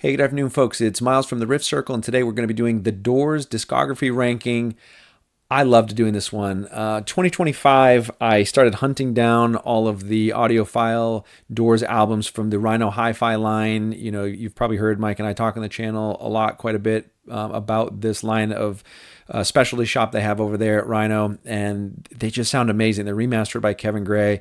Hey, good afternoon, folks. It's Miles from the Riff Circle, and today we're going to be doing the Doors discography ranking. I loved doing this one. 2025, I started hunting down all of the audiophile Doors albums from the Rhino Hi-Fi line. You know, you've probably heard Mike and I talk on the channel quite a bit about this line of specialty shop they have over there at Rhino, and they just sound amazing. They're remastered by Kevin Gray,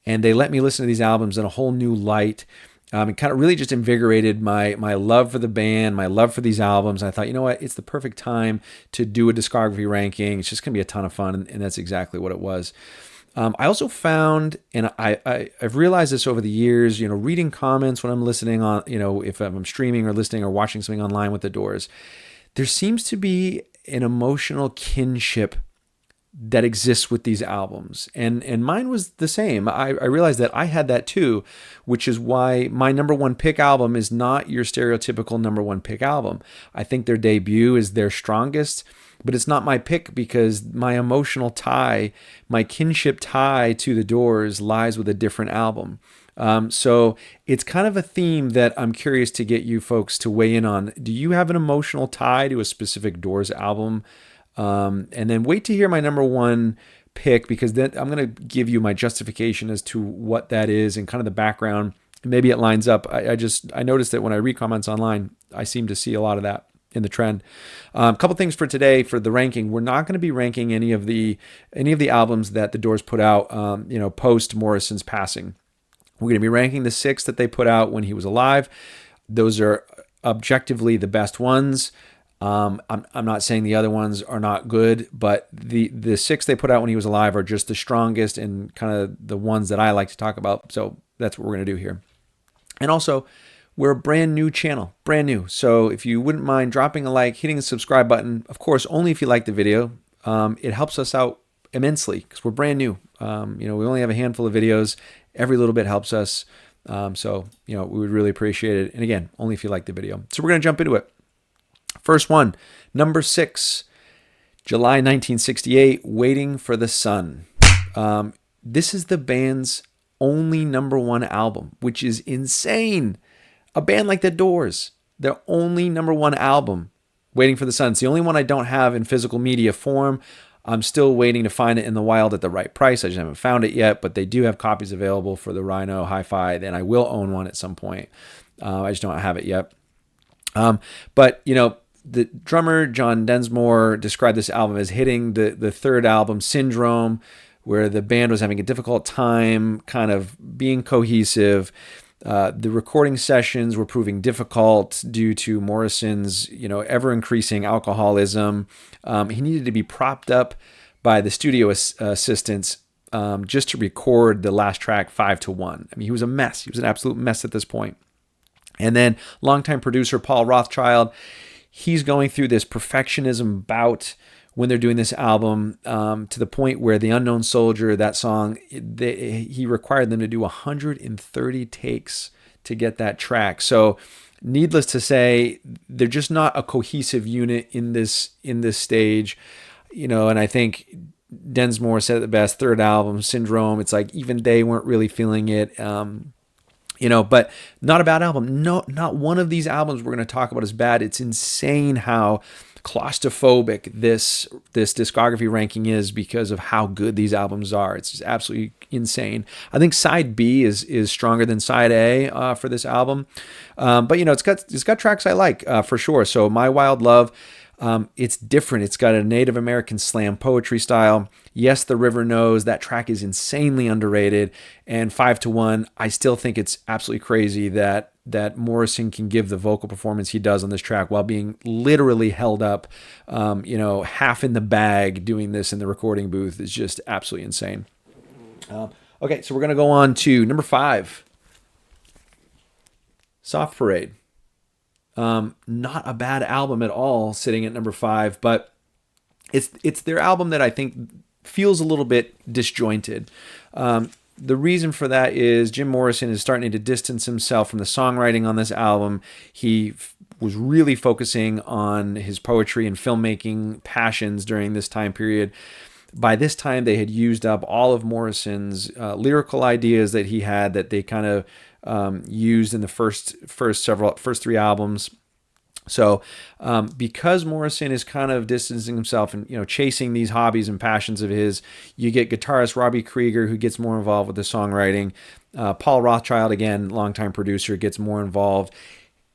and they let me listen to these albums in a whole new light. It kind of really just invigorated my love for the band, my love for these albums. And I thought, you know what, it's the perfect time to do a discography ranking. It's just going to be a ton of fun, and that's exactly what it was. I also found, and I've realized this over the years, you know, reading comments when I'm listening on, you know, if I'm streaming or listening or watching something online with the Doors, there seems to be an emotional kinship that exists with these albums. And mine was the same. I realized that I had that too, which is why my number one pick album is not your stereotypical number one pick album. I think their debut is their strongest, but it's not my pick because my emotional tie, my kinship tie to the Doors lies with a different album. So it's kind of a theme that I'm curious to get you folks to weigh in on. Do you have an emotional tie to a specific Doors album? And then wait to hear my number one pick, because then I'm going to give you my justification as to what that is and kind of the background. Maybe it lines up. I noticed that when I read comments online, I seem to see a lot of that in the trend. A couple things for today for the ranking. We're not going to be ranking any of the albums that the Doors put out, post Morrison's passing. We're going to be ranking the 6 that they put out when he was alive. Those are objectively the best ones. I'm not saying the other ones are not good, but the 6 they put out when he was alive are just the strongest and kind of the ones that I like to talk about. So that's what we're going to do here. And also, we're a brand new channel, brand new. So if you wouldn't mind dropping a like, hitting the subscribe button, of course, only if you like the video. It helps us out immensely because we're brand new. We only have a handful of videos. Every little bit helps us. So we would really appreciate it. And again, only if you like the video. So we're going to jump into it. First one, number 6, July 1968, Waiting for the Sun. This is the band's only number one album, which is insane. A band like the Doors, their only number one album, Waiting for the Sun. It's the only one I don't have in physical media form. I'm still waiting to find it in the wild at the right price. I just haven't found it yet, but they do have copies available for the Rhino Hi-Fi, and I will own one at some point. I just don't have it yet. But the drummer, John Densmore, described this album as hitting the third album syndrome, where the band was having a difficult time kind of being cohesive. The recording sessions were proving difficult due to Morrison's, ever-increasing alcoholism. He needed to be propped up by the studio assistants just to record the last track, 5 to 1. I mean, he was a mess. He was an absolute mess at this point. And then longtime producer Paul Rothchild, he's going through this perfectionism bout when they're doing this album, to the point where The Unknown Soldier, that song, he required them to do 130 takes to get that track. So needless to say, they're just not a cohesive unit in this stage. And I think Densmore said it the best, third album, Syndrome, it's like even they weren't really feeling it. But not a bad album. No, not one of these albums we're going to talk about is bad. It's insane how claustrophobic this discography ranking is because of how good these albums are. It's just absolutely insane. I think side B is stronger than side A for this album. But it's got tracks I like for sure. So My Wild Love, it's different. It's got a Native American slam poetry style. Yes, The River Knows, that track is insanely underrated. And 5 to 1, I still think it's absolutely crazy that Morrison can give the vocal performance he does on this track while being literally held up, half in the bag doing this in the recording booth is just absolutely insane. Okay, so we're going to go on to number 5, Soft Parade. Not a bad album at all, sitting at number 5, but it's their album that I think feels a little bit disjointed. The reason for that is Jim Morrison is starting to distance himself from the songwriting on this album. He was really focusing on his poetry and filmmaking passions during this time period. By this time, they had used up all of Morrison's lyrical ideas that he had, that they kind of used in the first three albums. So because Morrison is kind of distancing himself and chasing these hobbies and passions of his, you get guitarist Robbie Krieger, who gets more involved with the songwriting. Paul Rothchild, again, longtime producer, gets more involved,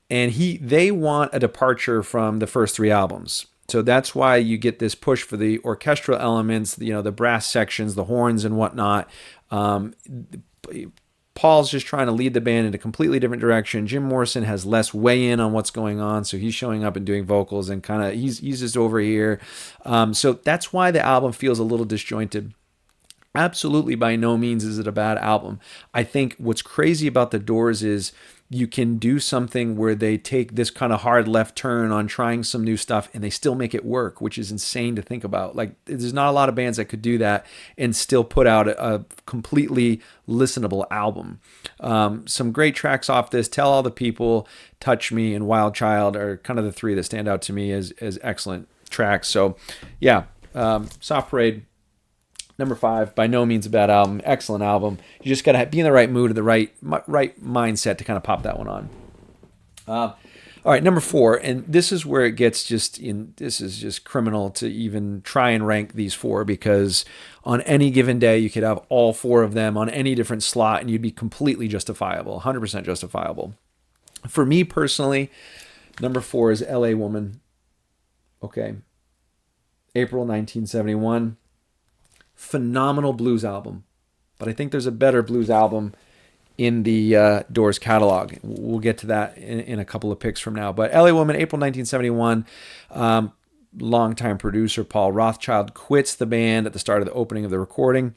and they want a departure from the first three albums. So that's why you get this push for the orchestral elements, the brass sections, the horns and whatnot. Paul's just trying to lead the band in a completely different direction. Jim Morrison has less weigh in on what's going on, so he's showing up and doing vocals and kind of he's just over here. So that's why the album feels a little disjointed. Absolutely, by no means is it a bad album. I think what's crazy about The Doors is you can do something where they take this kind of hard left turn on trying some new stuff and they still make it work, which is insane to think about. Like, there's not a lot of bands that could do that and still put out a completely listenable album. Some great tracks off this. Tell All the People, Touch Me, and Wild Child are kind of the three that stand out to me as excellent tracks. So yeah, Soft Parade, number 5, by no means a bad album. Excellent album. You just got to be in the right mood or the right mindset to kind of pop that one on. All right, number 4, and this is where it gets this is just criminal to even try and rank these 4, because on any given day you could have all 4 of them on any different slot and you'd be completely justifiable, 100% justifiable. For me personally, number 4 is LA Woman. Okay. April 1971. Phenomenal blues album, but I think there's a better blues album in the Doors catalog. We'll get to that in a couple of picks from now. But LA Woman, April 1971, longtime producer Paul Rothchild quits the band at the start of the opening of the recording.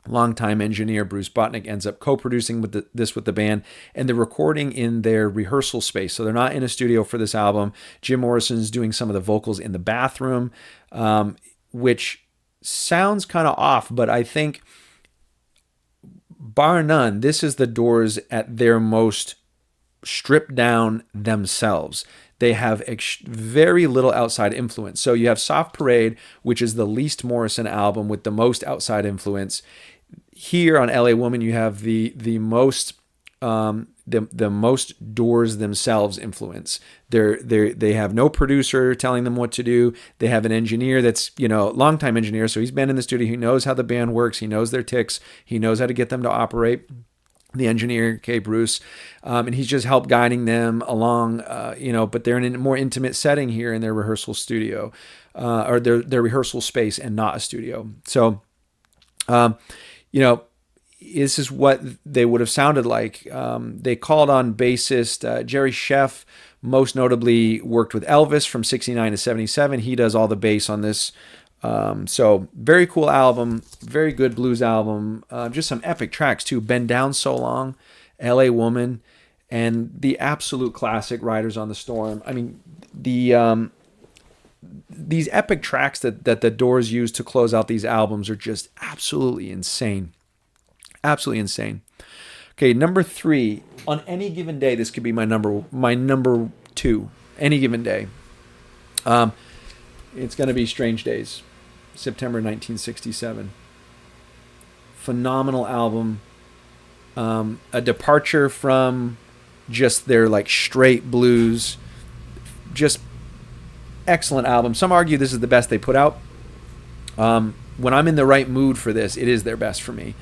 Longtime engineer Bruce Botnick ends up co-producing this with the band, and they're recording in their rehearsal space. So they're not in a studio for this album. Jim Morrison's doing some of the vocals in the bathroom, which sounds kind of off, but I think, bar none, this is the Doors at their most stripped down themselves. They have very little outside influence. So you have Soft Parade, which is the least Morrison album with the most outside influence. Here on LA Woman, you have the most the most Doors themselves influence. They have no producer telling them what to do. They have an engineer that's, longtime engineer, so he's been in the studio. He knows how the band works. He knows their ticks. He knows how to get them to operate. The engineer, K. Bruce, and he's just helped guiding them along, but they're in a more intimate setting here in their rehearsal studio, or their rehearsal space, and not a studio. So, this is what they would have sounded like. They called on bassist Jerry Sheff, most notably worked with Elvis from 69 to 77. He does all the bass on this. So very cool album, very good blues album. Just some epic tracks too. Been Down So Long, LA Woman, and the absolute classic Riders on the Storm. I mean, these epic tracks that the Doors use to close out these albums are just absolutely insane. Absolutely insane. Okay, number 3. On any given day, this could be my number 2. Any given day. It's going to be Strange Days, September 1967. Phenomenal album. A departure from just their straight blues. Just excellent album. Some argue this is the best they put out. When I'm in the right mood for this, it is their best for me.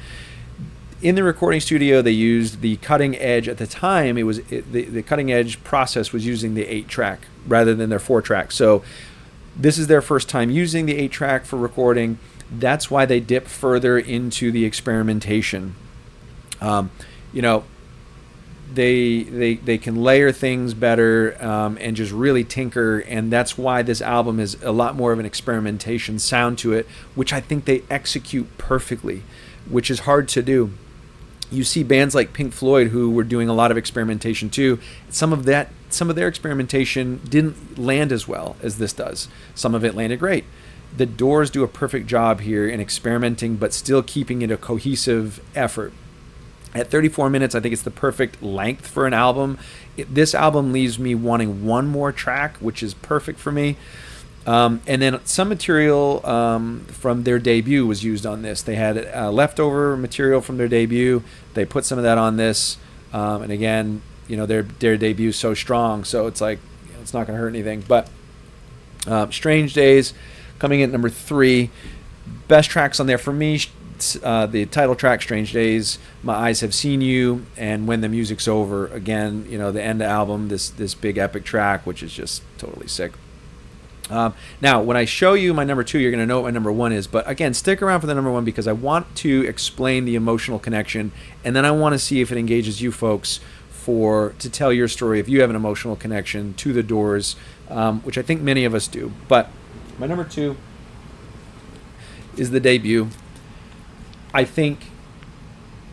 In the recording studio, they used the cutting edge. At the time, the cutting edge process was using the 8-track rather than their 4-track. So this is their first time using the 8-track for recording. That's why they dip further into the experimentation. They can layer things better and just really tinker, and that's why this album is a lot more of an experimentation sound to it, which I think they execute perfectly, which is hard to do. You see bands like Pink Floyd who were doing a lot of experimentation too. Some of their experimentation didn't land as well as this does. Some of it landed great. The Doors do a perfect job here in experimenting, but still keeping it a cohesive effort. At 34 minutes, I think it's the perfect length for an album. This album leaves me wanting one more track, which is perfect for me. And then some material from their debut was used on this. They had leftover material from their debut. They put some of that on this. And again, their debut is so strong, so it's like it's not going to hurt anything. But Strange Days coming in at number 3. Best tracks on there for me, the title track, Strange Days, My Eyes Have Seen You, and When the Music's Over. Again, the end of the album, this big epic track, which is just totally sick. Now, when I show you my number 2, you're going to know what my number 1 is. But again, stick around for the number 1 because I want to explain the emotional connection, and then I want to see if it engages you folks to tell your story if you have an emotional connection to the Doors, which I think many of us do. But my number 2 is the debut. I think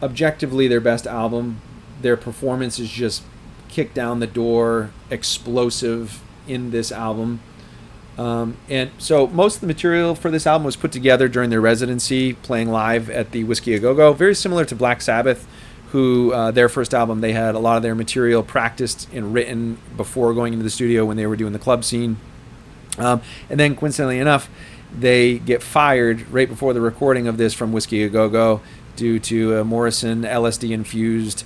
objectively their best album. Their performance is just kick down the door, explosive in this album. And so most of the material for this album was put together during their residency, playing live at the Whiskey A Go-Go, very similar to Black Sabbath, who their first album, they had a lot of their material practiced and written before going into the studio when they were doing the club scene. And then coincidentally enough, they get fired right before the recording of this from Whiskey A Go-Go due to a Morrison LSD-infused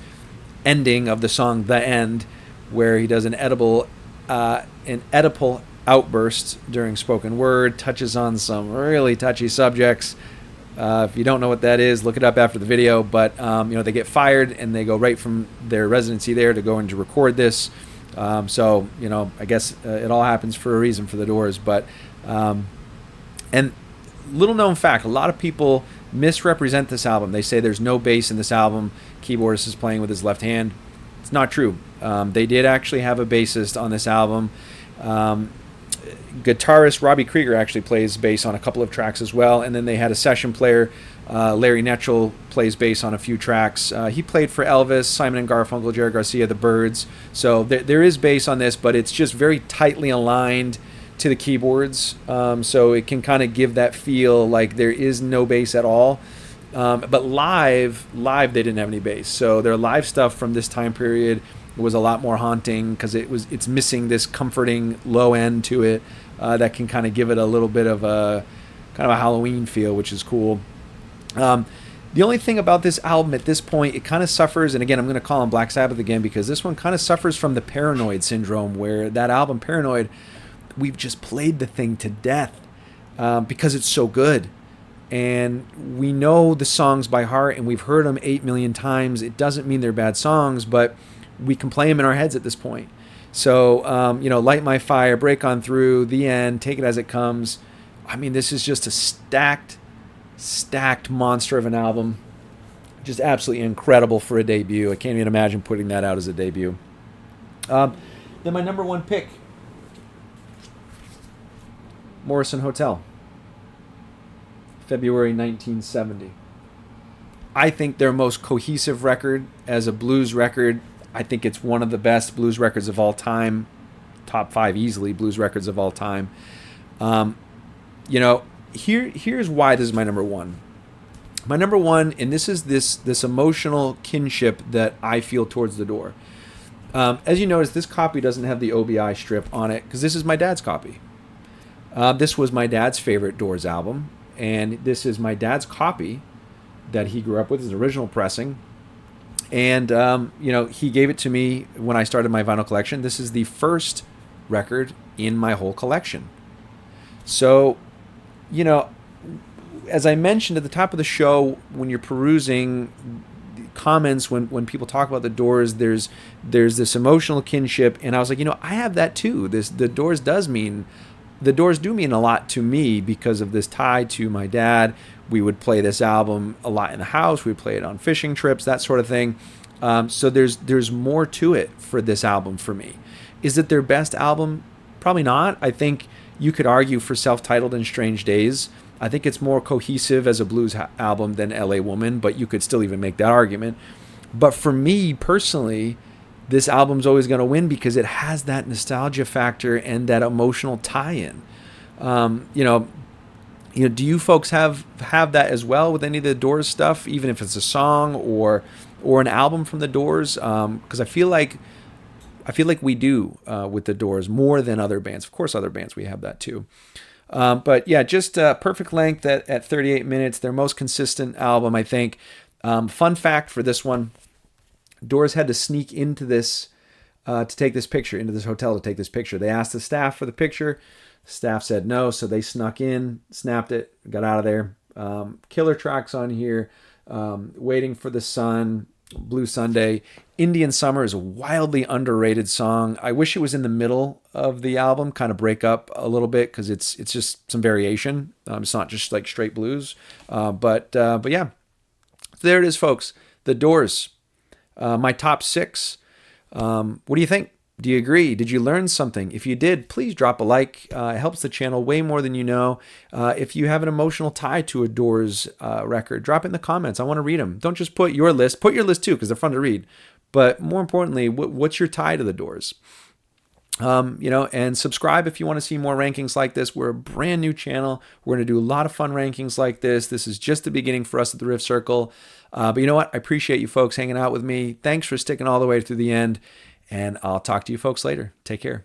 ending of the song The End, where he does an Oedipal outburst during spoken word, touches on some really touchy subjects. If you don't know what that is, look it up after the video. But they get fired and they go right from their residency there to go in to record this. So I guess it all happens for a reason for the Doors. But and little known fact, a lot of people misrepresent this album. They say there's no bass in this album. Keyboardist is playing with his left hand. It's not true. They did actually have a bassist on this album. Guitarist Robbie Krieger actually plays bass on a couple of tracks as well, and then they had a session player, Larry Netchell, plays bass on a few tracks. He played for Elvis, Simon and Garfunkel, Jerry Garcia, the Byrds. So there is bass on this, but it's just very tightly aligned to the keyboards, so it can kind of give that feel like there is no bass at all. But live they didn't have any bass, so their live stuff from this time period was a lot more haunting because it's missing this comforting low end to it that can kind of give it a little bit of a kind of a Halloween feel, which is cool. The only thing about this album at this point, it kind of suffers, and again, I'm going to call on Black Sabbath again because this one kind of suffers from the Paranoid syndrome, where that album Paranoid, we've just played the thing to death because it's so good. And we know the songs by heart and we've heard them 8 million times. It doesn't mean they're bad songs, but we can play them in our heads at this point. So, Light My Fire, Break On Through, The End, Take It As It Comes. I mean, this is just a stacked monster of an album. Just absolutely incredible for a debut. I can't even imagine putting that out as a debut. Then my number 1 pick, Morrison Hotel, February 1970. I think their most cohesive record as a blues record. I think it's one of the best blues records of all time. Top 5 easily blues records of all time. Here's why this is my number 1. My number 1, and this is this emotional kinship that I feel towards the Door. As you notice, this copy doesn't have the OBI strip on it because this is my dad's copy. This was my dad's favorite Doors album, and this is my dad's copy that he grew up with, his original pressing. And, he gave it to me when I started my vinyl collection. This is the first record in my whole collection. So, as I mentioned at the top of the show, when you're perusing comments, when people talk about the Doors, there's this emotional kinship. And I was like, I have that too. The Doors do mean a lot to me because of this tie to my dad. We would play this album a lot in the house. We'd play it on fishing trips, that sort of thing. So there's more to it for this album for me. Is it their best album? Probably not. I think you could argue for Self-Titled and Strange Days. I think it's more cohesive as a blues album than L.A. Woman, but you could still even make that argument. But for me personally, this album's always going to win because it has that nostalgia factor and that emotional tie-in. Do you folks have that as well with any of the Doors stuff, even if it's a song or an album from the Doors? Because I feel like we do with the Doors more than other bands. Of course, other bands we have that too. But yeah, just perfect length at 38 minutes. Their most consistent album, I think. Fun fact for this one. Doors had to sneak into this to take this picture, into this hotel to take this picture. They asked the staff for the picture. Staff said no, so they snuck in, snapped it, got out of there. Killer tracks on here. Waiting for the Sun, Blue Sunday. Indian Summer is a wildly underrated song. I wish it was in the middle of the album, kind of break up a little bit, because it's just some variation. It's not just like straight blues. But yeah, there it is, folks. The Doors. My top 6. What do you think? Do you agree? Did you learn something? If you did, please drop a like. It helps the channel way more than you know. If you have an emotional tie to a Doors record, drop it in the comments. I want to read them. Don't just put your list. Put your list too, because they're fun to read. But more importantly, what's your tie to the Doors? And subscribe if you want to see more rankings like this. We're a brand new channel. We're going to do a lot of fun rankings like this. This is just the beginning for us at the Riff Circle. But you know what? I appreciate you folks hanging out with me. Thanks for sticking all the way through the end. And I'll talk to you folks later. Take care.